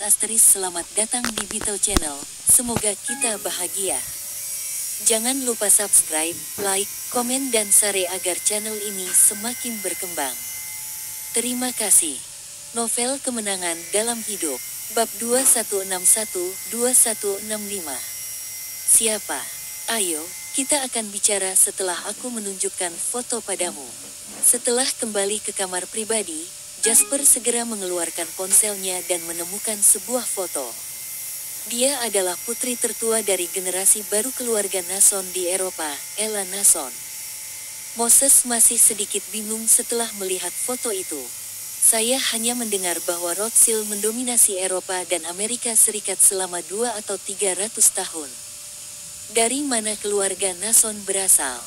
Selamat datang di Beetle Channel, semoga kita bahagia. Jangan lupa subscribe, like, komen dan share agar channel ini semakin berkembang. Terima kasih. Novel Kemenangan Dalam Hidup, Bab 2161-2165. Siapa? Ayo, kita akan bicara setelah aku menunjukkan foto padamu. Setelah kembali ke kamar pribadi, Jasper segera mengeluarkan ponselnya dan menemukan sebuah foto. Dia adalah putri tertua dari generasi baru keluarga Nason di Eropa, Ella Nason. Moses masih sedikit bingung setelah melihat foto itu. Saya hanya mendengar bahwa Rothschild mendominasi Eropa dan Amerika Serikat selama 2 atau 300 tahun. Dari mana keluarga Nason berasal?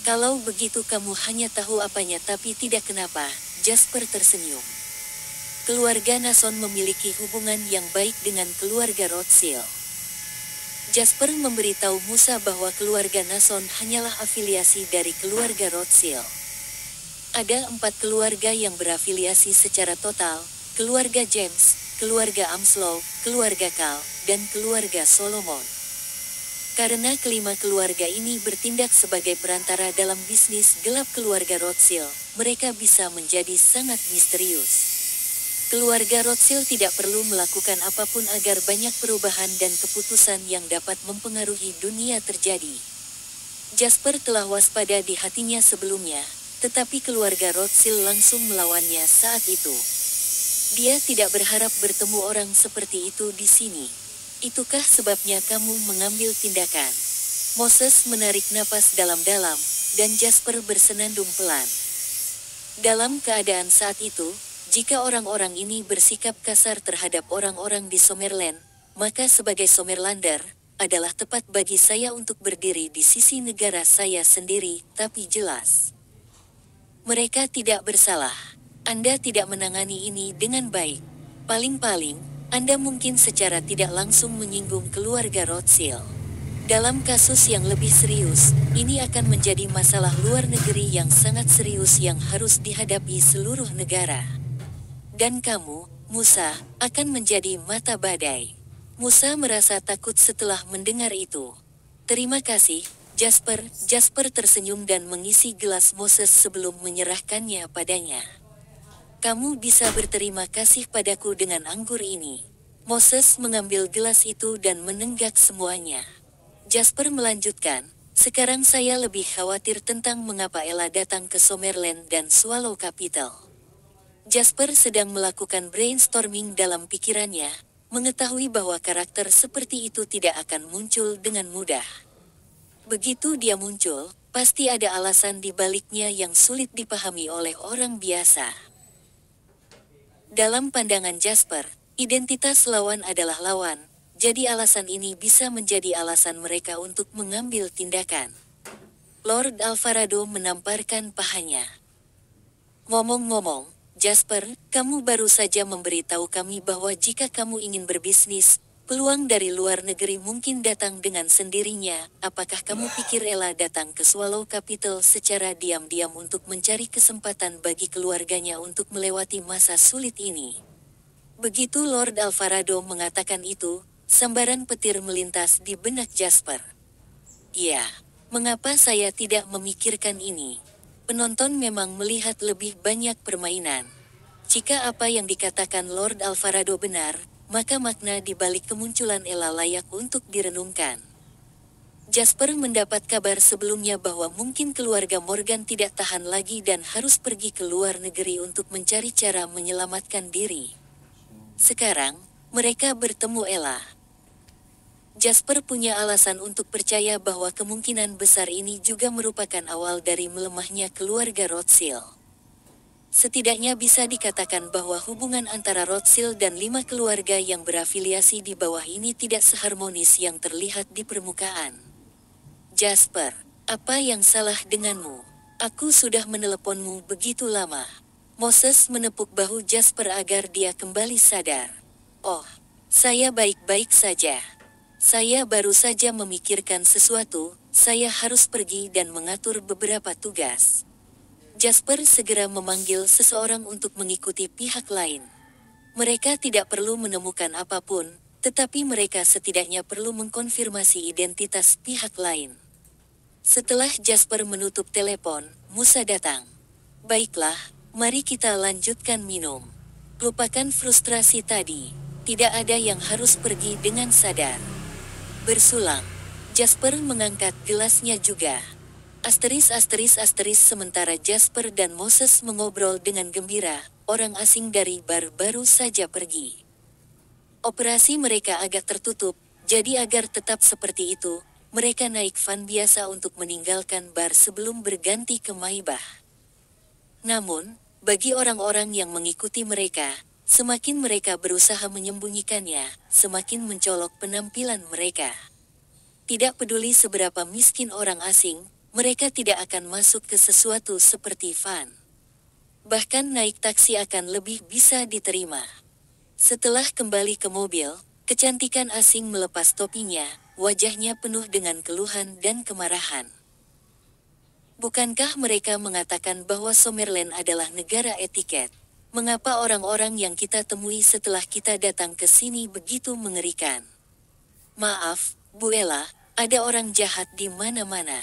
Kalau begitu kamu hanya tahu apanya tapi tidak kenapa. Jasper tersenyum. Keluarga Nason memiliki hubungan yang baik dengan keluarga Rothschild. Jasper memberitahu Musa bahwa keluarga Nason hanyalah afiliasi dari keluarga Rothschild. Ada 4 keluarga yang berafiliasi secara total, keluarga James, keluarga Amslow, keluarga Karl, dan keluarga Solomon. Karena kelima keluarga ini bertindak sebagai perantara dalam bisnis gelap keluarga Rothschild, mereka bisa menjadi sangat misterius. Keluarga Rothschild tidak perlu melakukan apapun agar banyak perubahan dan keputusan yang dapat mempengaruhi dunia terjadi. Jasper telah waspada di hatinya sebelumnya, tetapi keluarga Rothschild langsung melawannya saat itu. Dia tidak berharap bertemu orang seperti itu di sini. Itukah sebabnya kamu mengambil tindakan? Moses menarik napas dalam-dalam, dan Jasper bersenandung pelan. Dalam keadaan saat itu, jika orang-orang ini bersikap kasar terhadap orang-orang di Summerland, maka sebagai Summerlander, adalah tepat bagi saya untuk berdiri di sisi negara saya sendiri, tapi jelas. Mereka tidak bersalah. Anda tidak menangani ini dengan baik. Paling-paling, Anda mungkin secara tidak langsung menyinggung keluarga Rothschild. Dalam kasus yang lebih serius, ini akan menjadi masalah luar negeri yang sangat serius yang harus dihadapi seluruh negara. Dan kamu, Musa, akan menjadi mata badai. Musa merasa takut setelah mendengar itu. Terima kasih, Jasper. Jasper tersenyum dan mengisi gelas Moses sebelum menyerahkannya padanya. Kamu bisa berterima kasih padaku dengan anggur ini. Moses mengambil gelas itu dan menenggak semuanya. Jasper melanjutkan, sekarang saya lebih khawatir tentang mengapa Ella datang ke Summerland dan Swallow Capital. Jasper sedang melakukan brainstorming dalam pikirannya, mengetahui bahwa karakter seperti itu tidak akan muncul dengan mudah. Begitu dia muncul, pasti ada alasan di baliknya yang sulit dipahami oleh orang biasa. Dalam pandangan Jasper, identitas lawan adalah lawan, jadi alasan ini bisa menjadi alasan mereka untuk mengambil tindakan. Lord Alvarado menamparkan pahanya. Ngomong-ngomong, Jasper, kamu baru saja memberitahu kami bahwa jika kamu ingin berbisnis, peluang dari luar negeri mungkin datang dengan sendirinya. Apakah kamu pikir Ella datang ke Swallow Capital secara diam-diam untuk mencari kesempatan bagi keluarganya untuk melewati masa sulit ini? Begitu Lord Alvarado mengatakan itu, sambaran petir melintas di benak Jasper. Ya, mengapa saya tidak memikirkan ini? Penonton memang melihat lebih banyak permainan. Jika apa yang dikatakan Lord Alvarado benar, maka makna di balik kemunculan Ella layak untuk direnungkan. Jasper mendapat kabar sebelumnya bahwa mungkin keluarga Morgan tidak tahan lagi dan harus pergi ke luar negeri untuk mencari cara menyelamatkan diri. Sekarang, mereka bertemu Ella. Jasper punya alasan untuk percaya bahwa kemungkinan besar ini juga merupakan awal dari melemahnya keluarga Rothschild. Setidaknya bisa dikatakan bahwa hubungan antara Rothschild dan 5 keluarga yang berafiliasi di bawah ini tidak seharmonis yang terlihat di permukaan. Jasper, apa yang salah denganmu? Aku sudah meneleponmu begitu lama. Moses menepuk bahu Jasper agar dia kembali sadar. Oh, saya baik-baik saja. Saya baru saja memikirkan sesuatu, saya harus pergi dan mengatur beberapa tugas. Jasper segera memanggil seseorang untuk mengikuti pihak lain. Mereka tidak perlu menemukan apapun, tetapi mereka setidaknya perlu mengkonfirmasi identitas pihak lain. Setelah Jasper menutup telepon, Musa datang. Baiklah, mari kita lanjutkan minum. Lupakan frustrasi tadi. Tidak ada yang harus pergi dengan sadar. Bersulang. Jasper mengangkat gelasnya juga. Asteris sementara Jasper dan Moses mengobrol dengan gembira, orang asing dari bar baru saja pergi. Operasi mereka agak tertutup, jadi agar tetap seperti itu, mereka naik van biasa untuk meninggalkan bar sebelum berganti ke Maybach. Namun, bagi orang-orang yang mengikuti mereka, semakin mereka berusaha menyembunyikannya, semakin mencolok penampilan mereka. Tidak peduli seberapa miskin orang asing, mereka tidak akan masuk ke sesuatu seperti van. Bahkan naik taksi akan lebih bisa diterima. Setelah kembali ke mobil, kecantikan asing melepas topinya, wajahnya penuh dengan keluhan dan kemarahan. Bukankah mereka mengatakan bahwa Summerland adalah negara etiket? Mengapa orang-orang yang kita temui setelah kita datang ke sini begitu mengerikan? Maaf, Bu Ella, ada orang jahat di mana-mana.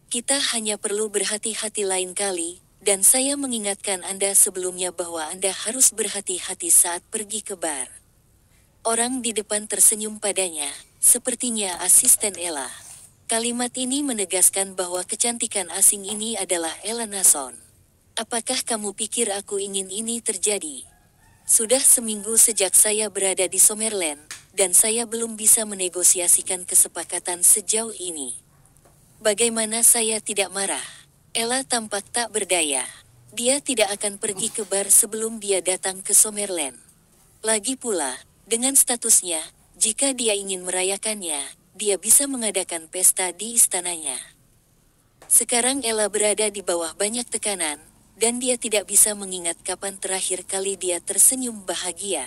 Kita hanya perlu berhati-hati lain kali, dan saya mengingatkan Anda sebelumnya bahwa Anda harus berhati-hati saat pergi ke bar. Orang di depan tersenyum padanya, sepertinya asisten Ella. Kalimat ini menegaskan bahwa kecantikan asing ini adalah Ella Nason. Apakah kamu pikir aku ingin ini terjadi? Sudah seminggu sejak saya berada di Summerland, dan saya belum bisa menegosiasikan kesepakatan sejauh ini. Bagaimana saya tidak marah? Ella tampak tak berdaya. Dia tidak akan pergi ke bar sebelum dia datang ke Summerland. Lagi pula, dengan statusnya, jika dia ingin merayakannya, dia bisa mengadakan pesta di istananya. Sekarang Ella berada di bawah banyak tekanan, dan dia tidak bisa mengingat kapan terakhir kali dia tersenyum bahagia.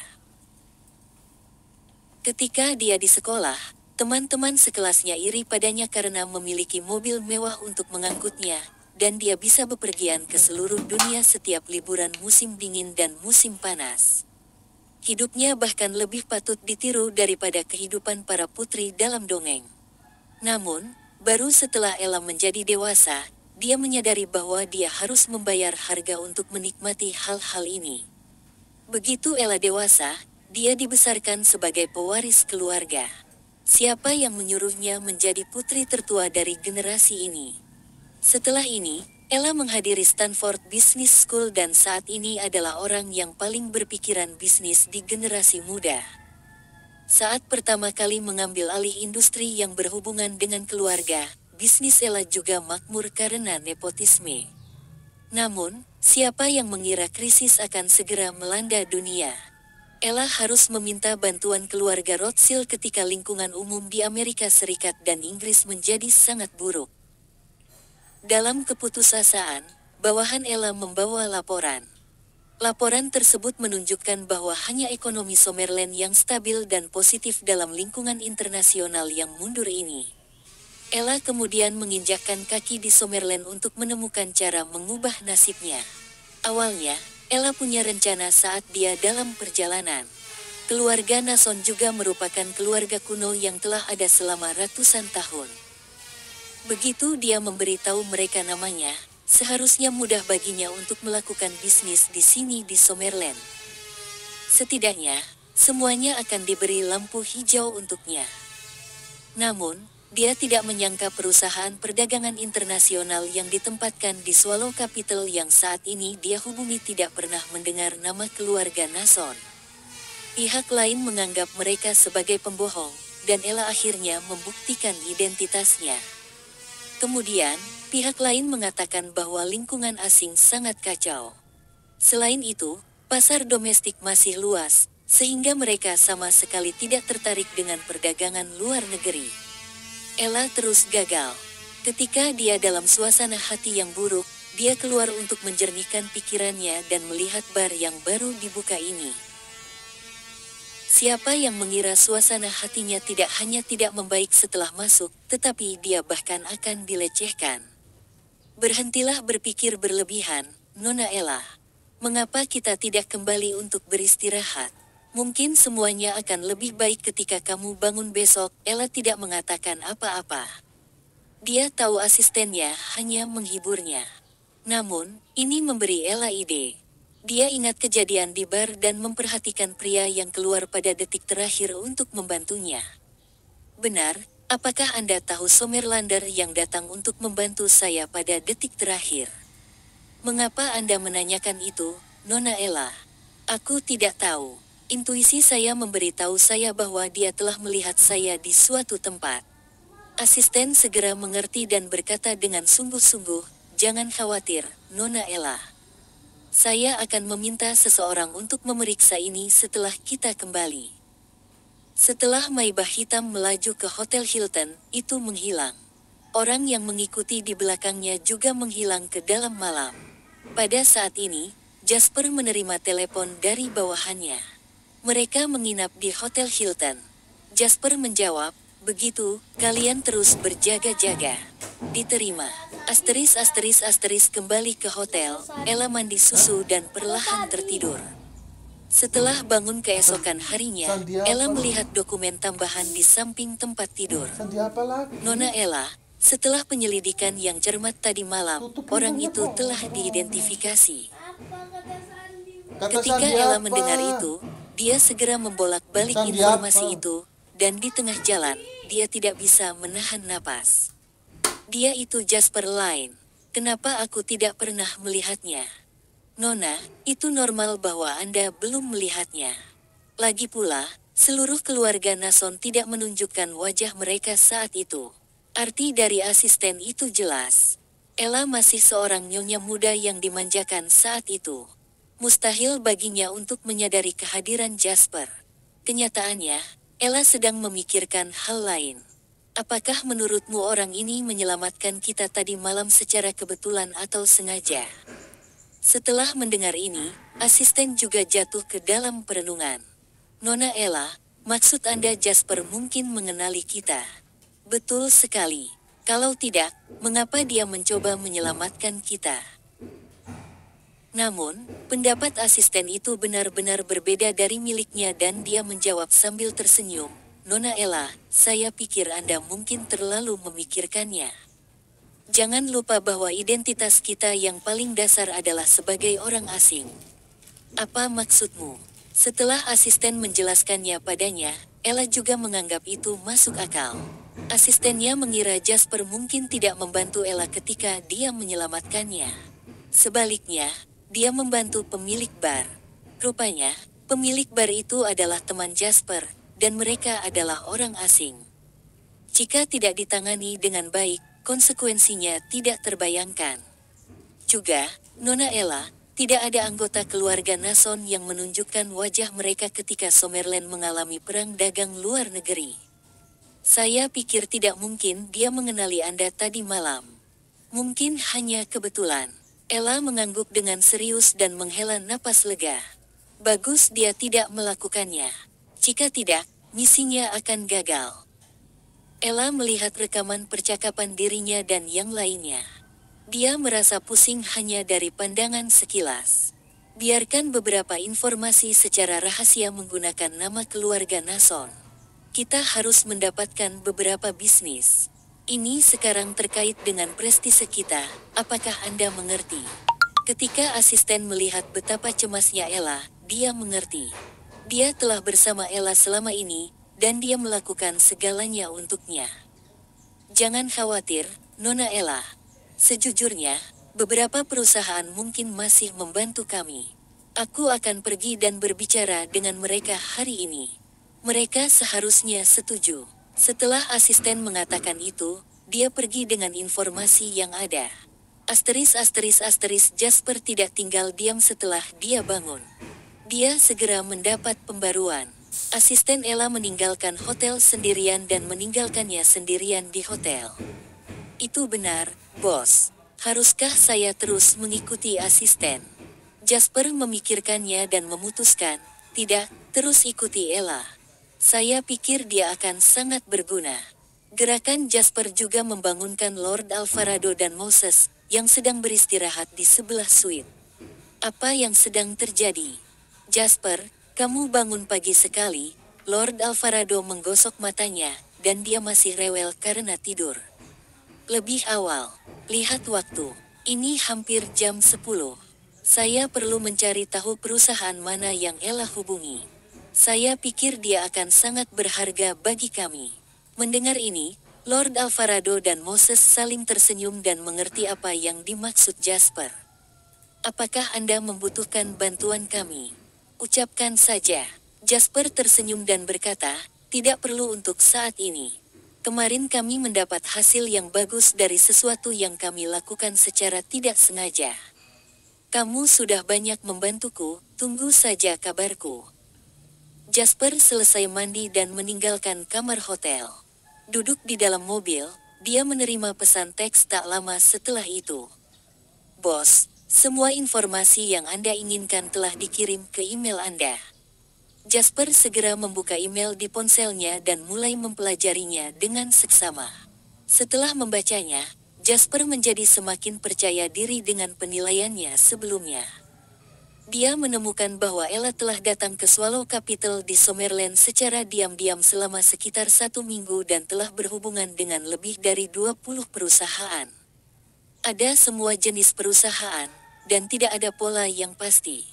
Ketika dia di sekolah, teman-teman sekelasnya iri padanya karena memiliki mobil mewah untuk mengangkutnya, dan dia bisa bepergian ke seluruh dunia setiap liburan musim dingin dan musim panas. Hidupnya bahkan lebih patut ditiru daripada kehidupan para putri dalam dongeng. Namun, baru setelah Ella menjadi dewasa, dia menyadari bahwa dia harus membayar harga untuk menikmati hal-hal ini. Begitu Ella dewasa, dia dibesarkan sebagai pewaris keluarga. Siapa yang menyuruhnya menjadi putri tertua dari generasi ini? Setelah ini, Ella menghadiri Stanford Business School dan saat ini adalah orang yang paling berpikiran bisnis di generasi muda. Saat pertama kali mengambil alih industri yang berhubungan dengan keluarga, bisnis Ella juga makmur karena nepotisme. Namun, siapa yang mengira krisis akan segera melanda dunia? Ella harus meminta bantuan keluarga Rothschild ketika lingkungan umum di Amerika Serikat dan Inggris menjadi sangat buruk. Dalam keputusasaan, bawahan Ella membawa laporan. Laporan tersebut menunjukkan bahwa hanya ekonomi Summerland yang stabil dan positif dalam lingkungan internasional yang mundur ini. Ella kemudian menginjakkan kaki di Summerland untuk menemukan cara mengubah nasibnya. Awalnya, Ella punya rencana saat dia dalam perjalanan. Keluarga Nason juga merupakan keluarga kuno yang telah ada selama ratusan tahun. Begitu dia memberitahu mereka namanya, seharusnya mudah baginya untuk melakukan bisnis di sini di Summerland. Setidaknya, semuanya akan diberi lampu hijau untuknya. Namun, dia tidak menyangka perusahaan perdagangan internasional yang ditempatkan di Swallow Capital yang saat ini dia hubungi tidak pernah mendengar nama keluarga Nason. Pihak lain menganggap mereka sebagai pembohong, dan Ella akhirnya membuktikan identitasnya. Kemudian, pihak lain mengatakan bahwa lingkungan asing sangat kacau. Selain itu, pasar domestik masih luas, sehingga mereka sama sekali tidak tertarik dengan perdagangan luar negeri. Ella terus gagal. Ketika dia dalam suasana hati yang buruk, dia keluar untuk menjernihkan pikirannya dan melihat bar yang baru dibuka ini. Siapa yang mengira suasana hatinya tidak hanya tidak membaik setelah masuk, tetapi dia bahkan akan dilecehkan. Berhentilah berpikir berlebihan, Nona Ella. Mengapa kita tidak kembali untuk beristirahat? Mungkin semuanya akan lebih baik ketika kamu bangun besok. Ella tidak mengatakan apa-apa. Dia tahu asistennya hanya menghiburnya. Namun, ini memberi Ella ide. Dia ingat kejadian di bar dan memperhatikan pria yang keluar pada detik terakhir untuk membantunya. Benar, apakah Anda tahu Somerlander yang datang untuk membantu saya pada detik terakhir? Mengapa Anda menanyakan itu, Nona Ella? Aku tidak tahu. Intuisi saya memberitahu saya bahwa dia telah melihat saya di suatu tempat. Asisten segera mengerti dan berkata dengan sungguh-sungguh, "Jangan khawatir, Nona Ella. Saya akan meminta seseorang untuk memeriksa ini setelah kita kembali." Setelah Maybach hitam melaju ke Hotel Hilton, itu menghilang. Orang yang mengikuti di belakangnya juga menghilang ke dalam malam. Pada saat ini, Jasper menerima telepon dari bawahannya. Mereka menginap di Hotel Hilton. Jasper menjawab, "Begitu, kalian terus berjaga-jaga." Diterima. Kembali ke hotel, Ella mandi susu dan perlahan tertidur. Setelah bangun keesokan harinya, Ella melihat dokumen tambahan di samping tempat tidur. Nona Ella, setelah penyelidikan yang cermat tadi malam, orang itu telah diidentifikasi. Ketika Ella mendengar itu, dia segera membolak-balik informasi itu, dan di tengah jalan, dia tidak bisa menahan napas. Dia itu Jasper Lyne. Kenapa aku tidak pernah melihatnya? Nona, itu normal bahwa Anda belum melihatnya. Lagi pula, seluruh keluarga Nason tidak menunjukkan wajah mereka saat itu. Arti dari asisten itu jelas. Ella masih seorang nyonya muda yang dimanjakan saat itu. Mustahil baginya untuk menyadari kehadiran Jasper. Kenyataannya, Ella sedang memikirkan hal lain. Apakah menurutmu orang ini menyelamatkan kita tadi malam secara kebetulan atau sengaja? Setelah mendengar ini, asisten juga jatuh ke dalam perenungan. Nona Ella, maksud Anda Jasper mungkin mengenali kita? Betul sekali. Kalau tidak, mengapa dia mencoba menyelamatkan kita? Namun, pendapat asisten itu benar-benar berbeda dari miliknya dan dia menjawab sambil tersenyum. Nona Ella, saya pikir Anda mungkin terlalu memikirkannya. Jangan lupa bahwa identitas kita yang paling dasar adalah sebagai orang asing. Apa maksudmu? Setelah asisten menjelaskannya padanya, Ella juga menganggap itu masuk akal. Asistennya mengira Jasper mungkin tidak membantu Ella ketika dia menyelamatkannya. Sebaliknya, dia membantu pemilik bar. Rupanya, pemilik bar itu adalah teman Jasper, dan mereka adalah orang asing. Jika tidak ditangani dengan baik, konsekuensinya tidak terbayangkan. Juga, Nona Ella, tidak ada anggota keluarga Nason yang menunjukkan wajah mereka ketika Somerland mengalami perang dagang luar negeri. Saya pikir tidak mungkin dia mengenali Anda tadi malam. Mungkin hanya kebetulan. Ella mengangguk dengan serius dan menghela napas lega. Bagus dia tidak melakukannya. Jika tidak, misinya akan gagal. Ella melihat rekaman percakapan dirinya dan yang lainnya. Dia merasa pusing hanya dari pandangan sekilas. Biarkan beberapa informasi secara rahasia menggunakan nama keluarga Nason. Kita harus mendapatkan beberapa bisnis. Ini sekarang terkait dengan prestise kita, apakah Anda mengerti? Ketika asisten melihat betapa cemasnya Ella, dia mengerti. Dia telah bersama Ella selama ini, dan dia melakukan segalanya untuknya. Jangan khawatir, Nona Ella. Sejujurnya, beberapa perusahaan mungkin masih membantu kami. Aku akan pergi dan berbicara dengan mereka hari ini. Mereka seharusnya setuju. Setelah asisten mengatakan itu, dia pergi dengan informasi yang ada. Jasper tidak tinggal diam setelah dia bangun. Dia segera mendapat pembaruan. Asisten Ella meninggalkan hotel sendirian dan meninggalkannya sendirian di hotel. Itu benar, bos. Haruskah saya terus mengikuti asisten? Jasper memikirkannya dan memutuskan, tidak, terus ikuti Ella. Saya pikir dia akan sangat berguna. Gerakan Jasper juga membangunkan Lord Alvarado dan Moses, yang sedang beristirahat di sebelah suite. Apa yang sedang terjadi? Jasper, kamu bangun pagi sekali. Lord Alvarado menggosok matanya, dan dia masih rewel karena tidur. Lebih awal. Lihat waktu. Ini hampir jam 10. Saya perlu mencari tahu perusahaan mana yang Ella hubungi. Saya pikir dia akan sangat berharga bagi kami. Mendengar ini, Lord Alvarado dan Moses saling tersenyum dan mengerti apa yang dimaksud Jasper. Apakah Anda membutuhkan bantuan kami? Ucapkan saja. Jasper tersenyum dan berkata, tidak perlu untuk saat ini. Kemarin kami mendapat hasil yang bagus dari sesuatu yang kami lakukan secara tidak sengaja. Kamu sudah banyak membantuku, tunggu saja kabarku. Jasper selesai mandi dan meninggalkan kamar hotel. Duduk di dalam mobil, dia menerima pesan teks tak lama setelah itu. Bos, semua informasi yang Anda inginkan telah dikirim ke email Anda. Jasper segera membuka email di ponselnya dan mulai mempelajarinya dengan seksama. Setelah membacanya, Jasper menjadi semakin percaya diri dengan penilaiannya sebelumnya. Dia menemukan bahwa Ella telah datang ke Swallow Capital di Summerland secara diam-diam selama sekitar 1 minggu dan telah berhubungan dengan lebih dari 20 perusahaan. Ada semua jenis perusahaan, dan tidak ada pola yang pasti.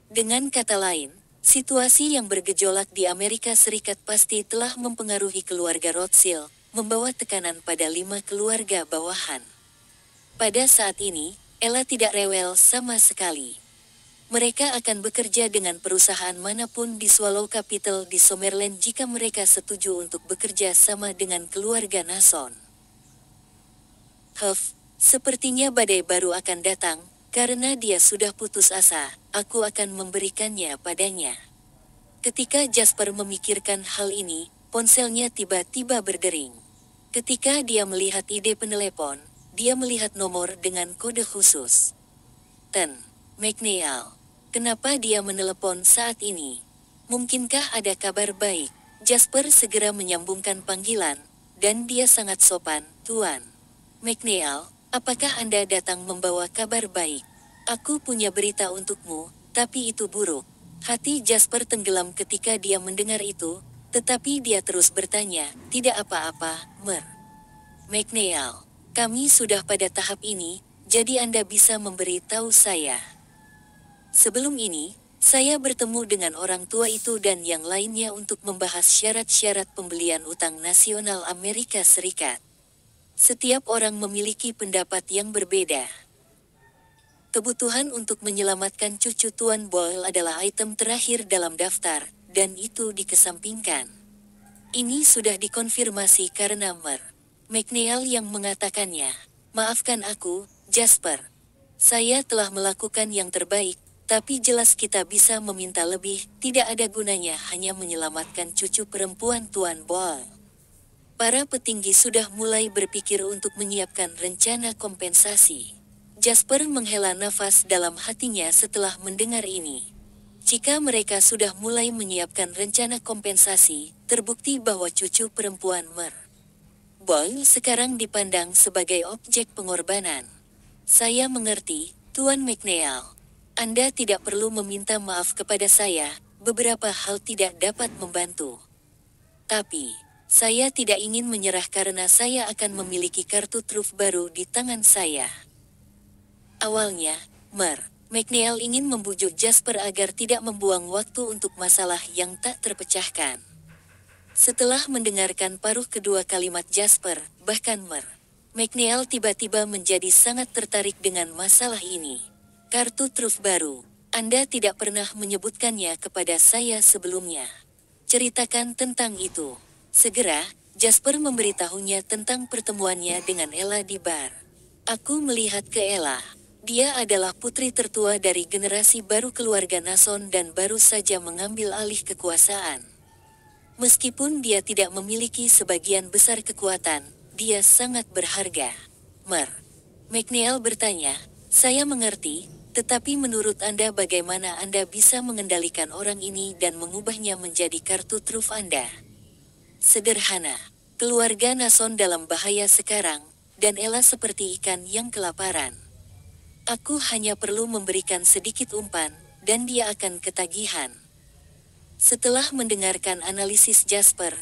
Dengan kata lain, situasi yang bergejolak di Amerika Serikat pasti telah mempengaruhi keluarga Rothschild, membawa tekanan pada 5 keluarga bawahan. Pada saat ini, Ella tidak rewel sama sekali. Mereka akan bekerja dengan perusahaan manapun di Swallow Capital di Summerland jika mereka setuju untuk bekerja sama dengan keluarga Nason. Sepertinya badai baru akan datang. Karena dia sudah putus asa, aku akan memberikannya padanya. Ketika Jasper memikirkan hal ini, ponselnya tiba-tiba berdering. Ketika dia melihat ide penelepon, dia melihat nomor dengan kode khusus. McNeil. Kenapa dia menelepon saat ini? Mungkinkah ada kabar baik? Jasper segera menyambungkan panggilan, dan dia sangat sopan, Tuan McNeil. Apakah Anda datang membawa kabar baik? Aku punya berita untukmu, tapi itu buruk. Hati Jasper tenggelam ketika dia mendengar itu, tetapi dia terus bertanya, tidak apa-apa, McNeil. Kami sudah pada tahap ini, jadi Anda bisa memberi tahu saya. Sebelum ini, saya bertemu dengan orang tua itu dan yang lainnya untuk membahas syarat-syarat pembelian utang nasional Amerika Serikat. Setiap orang memiliki pendapat yang berbeda. Kebutuhan untuk menyelamatkan cucu Tuan Boyle adalah item terakhir dalam daftar, dan itu dikesampingkan. Ini sudah dikonfirmasi karena McNeil yang mengatakannya. Maafkan aku, Jasper. Saya telah melakukan yang terbaik, tapi jelas kita bisa meminta lebih, tidak ada gunanya hanya menyelamatkan cucu perempuan Tuan Boyle. Para petinggi sudah mulai berpikir untuk menyiapkan rencana kompensasi. Jasper menghela nafas dalam hatinya setelah mendengar ini. Jika mereka sudah mulai menyiapkan rencana kompensasi, terbukti bahwa cucu perempuan Boyle sekarang dipandang sebagai objek pengorbanan. Saya mengerti, Tuan McNeil. Anda tidak perlu meminta maaf kepada saya, beberapa hal tidak dapat membantu. Tapi, saya tidak ingin menyerah karena saya akan memiliki kartu truf baru di tangan saya. Awalnya, McNeil ingin membujuk Jasper agar tidak membuang waktu untuk masalah yang tak terpecahkan. Setelah mendengarkan paruh kedua kalimat Jasper, bahkan McNeil tiba-tiba menjadi sangat tertarik dengan masalah ini. Kartu truf baru. Anda tidak pernah menyebutkannya kepada saya sebelumnya. Ceritakan tentang itu. Segera, Jasper memberitahunya tentang pertemuannya dengan Ella di bar. Aku melihat ke Ella. Dia adalah putri tertua dari generasi baru keluarga Nason dan baru saja mengambil alih kekuasaan. Meskipun dia tidak memiliki sebagian besar kekuatan, dia sangat berharga. McNeil bertanya, saya mengerti, tetapi menurut Anda bagaimana Anda bisa mengendalikan orang ini dan mengubahnya menjadi kartu truf Anda? Sederhana, keluarga Nason dalam bahaya sekarang, dan Ella seperti ikan yang kelaparan. Aku hanya perlu memberikan sedikit umpan, dan dia akan ketagihan. Setelah mendengarkan analisis Jasper,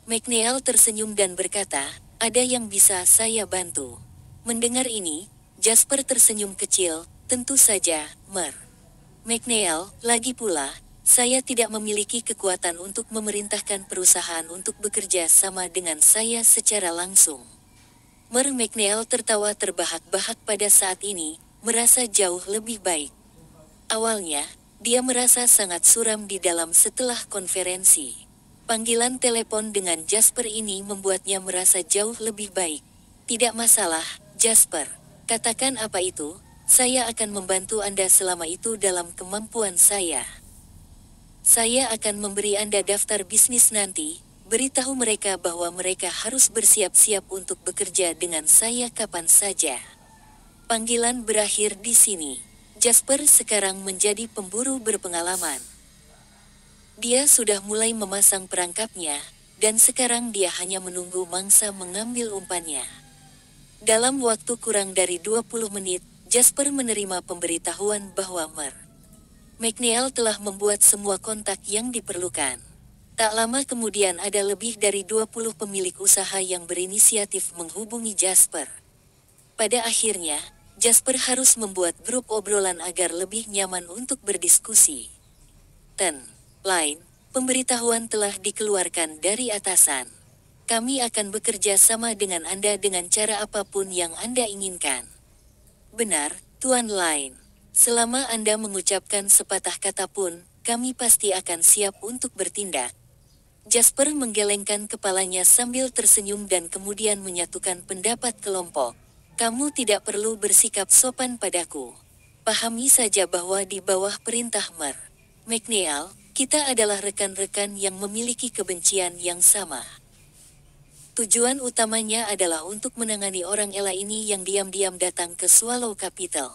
McNeil tersenyum dan berkata, ada yang bisa saya bantu. Mendengar ini, Jasper tersenyum kecil, tentu saja, McNeil, lagi pula, saya tidak memiliki kekuatan untuk memerintahkan perusahaan untuk bekerja sama dengan saya secara langsung. McNeil tertawa terbahak-bahak pada saat ini, merasa jauh lebih baik. Awalnya, dia merasa sangat suram di dalam setelah konferensi. Panggilan telepon dengan Jasper ini membuatnya merasa jauh lebih baik. Tidak masalah, Jasper. Katakan apa itu, saya akan membantu Anda selama itu dalam kemampuan saya. Saya akan memberi Anda daftar bisnis nanti. Beritahu mereka bahwa mereka harus bersiap-siap untuk bekerja dengan saya kapan saja. Panggilan berakhir di sini. Jasper sekarang menjadi pemburu berpengalaman. Dia sudah mulai memasang perangkapnya, dan sekarang dia hanya menunggu mangsa mengambil umpannya. Dalam waktu kurang dari 20 menit, Jasper menerima pemberitahuan bahwa McNeil telah membuat semua kontak yang diperlukan. Tak lama kemudian ada lebih dari 20 pemilik usaha yang berinisiatif menghubungi Jasper. Pada akhirnya, Jasper harus membuat grup obrolan agar lebih nyaman untuk berdiskusi. Lain, pemberitahuan telah dikeluarkan dari atasan. Kami akan bekerja sama dengan Anda dengan cara apapun yang Anda inginkan. Benar, Tuan Lain. Selama Anda mengucapkan sepatah kata pun, kami pasti akan siap untuk bertindak. Jasper menggelengkan kepalanya sambil tersenyum dan kemudian menyatukan pendapat kelompok. Kamu tidak perlu bersikap sopan padaku. Pahami saja bahwa di bawah perintah McNeil, kita adalah rekan-rekan yang memiliki kebencian yang sama. Tujuan utamanya adalah untuk menangani orang Ela ini yang diam-diam datang ke Swallow Capital.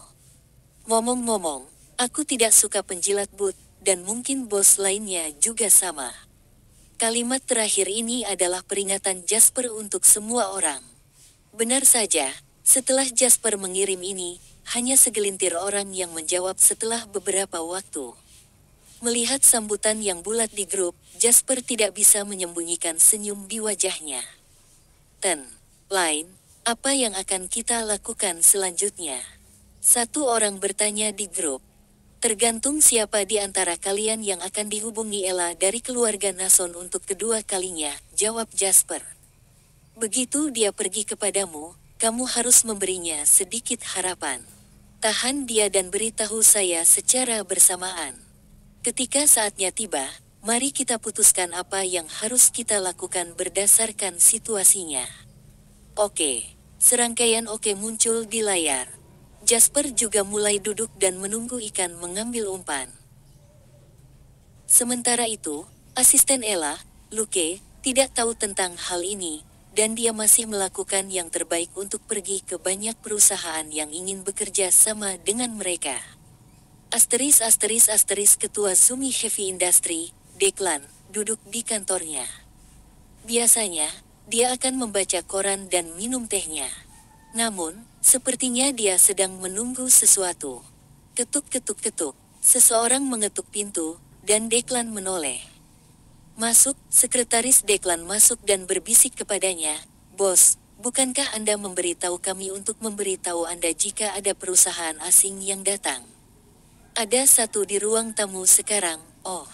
Ngomong-ngomong, aku tidak suka penjilat but, dan mungkin bos lainnya juga sama. Kalimat terakhir ini adalah peringatan Jasper untuk semua orang. Benar saja, setelah Jasper mengirim ini, hanya segelintir orang yang menjawab setelah beberapa waktu. Melihat sambutan yang bulat di grup, Jasper tidak bisa menyembunyikan senyum di wajahnya. Lain, apa yang akan kita lakukan selanjutnya? Satu orang bertanya di grup. Tergantung siapa di antara kalian yang akan dihubungi Ella dari keluarga Nason untuk kedua kalinya, jawab Jasper. Begitu dia pergi kepadamu, kamu harus memberinya sedikit harapan. Tahan dia dan beritahu saya secara bersamaan. Ketika saatnya tiba, mari kita putuskan apa yang harus kita lakukan berdasarkan situasinya. Oke, serangkaian oke muncul di layar. Jasper juga mulai duduk dan menunggu ikan mengambil umpan. Sementara itu, asisten Ella, Luke, tidak tahu tentang hal ini, dan dia masih melakukan yang terbaik untuk pergi ke banyak perusahaan yang ingin bekerja sama dengan mereka. Ketua Zumi Heavy Industry, Declan, duduk di kantornya. Biasanya, dia akan membaca koran dan minum tehnya. Namun, sepertinya dia sedang menunggu sesuatu. Ketuk-ketuk-ketuk, seseorang mengetuk pintu, dan Declan menoleh. Masuk, sekretaris Declan masuk dan berbisik kepadanya, Bos, bukankah Anda memberitahu kami untuk memberitahu Anda jika ada perusahaan asing yang datang? Ada satu di ruang tamu sekarang, oh.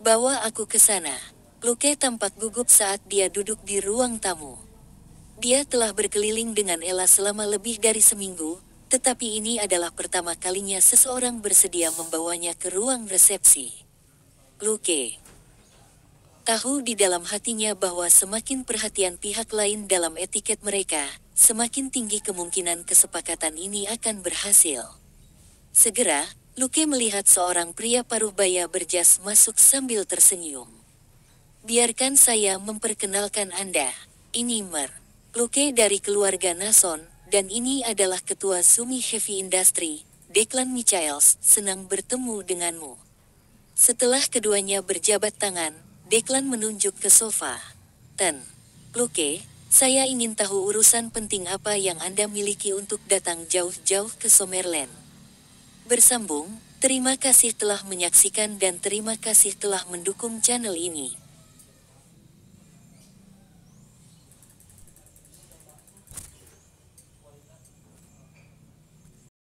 Bawa aku ke sana. Luke tampak gugup saat dia duduk di ruang tamu. Dia telah berkeliling dengan Ella selama lebih dari seminggu, tetapi ini adalah pertama kalinya seseorang bersedia membawanya ke ruang resepsi. Luke tahu di dalam hatinya bahwa semakin perhatian pihak lain dalam etiket mereka, semakin tinggi kemungkinan kesepakatan ini akan berhasil. Segera, Luke melihat seorang pria paruh baya berjas masuk sambil tersenyum. Biarkan saya memperkenalkan Anda. Ini Luke dari keluarga Nason, dan ini adalah Ketua Zumi Heavy Industry, Declan Michaels, senang bertemu denganmu. Setelah keduanya berjabat tangan, Declan menunjuk ke sofa. Luke, Saya ingin tahu urusan penting apa yang Anda miliki untuk datang jauh-jauh ke Summerland. Bersambung, terima kasih telah menyaksikan dan terima kasih telah mendukung channel ini.